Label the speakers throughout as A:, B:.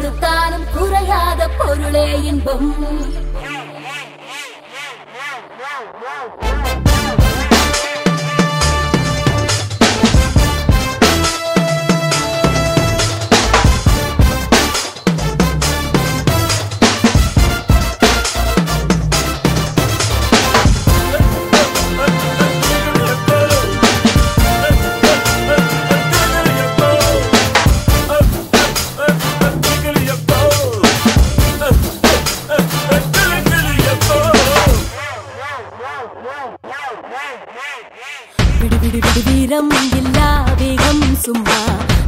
A: கொடுத்தாலும் குறையாத பொருளே இன்பம். வீரம் இல்லா வேகம் சும்மா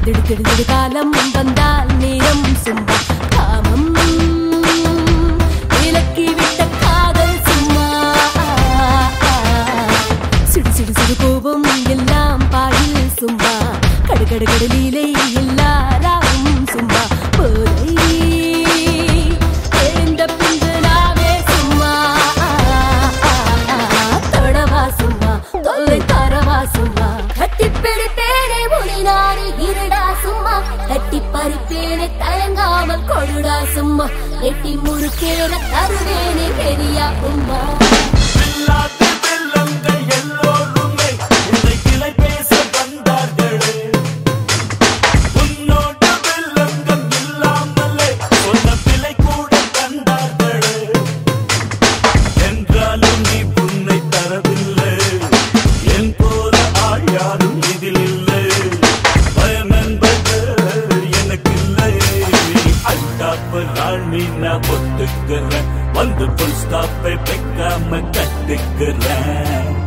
A: திடு காலம் வந்தால் நேரம் சும்மா காமம் விலக்கி விட்ட காதல் சும்மா சிடு சிடு சிடு கோபம் எல்லாம் பாயில் சும்மா கடுகடு லீலை எல்லாரும் சும்மா போதை எழுந்த பின்பு நாவே சும்மா தொடவா சும்மா தொல்லை தரவா சும்மா கட்டி பிடிப்பேனே முனிநாடு இருடா சும்மா கட்டி பறிப்பேனே தயங்காமல் கொடுடா சும்மா எட்டி முறுக்கேற தருவேனே பெரியா உம்மா.
B: வந்து புல் ஸ்டாப்பை வைக்காம கட்டுக்கிறேன்.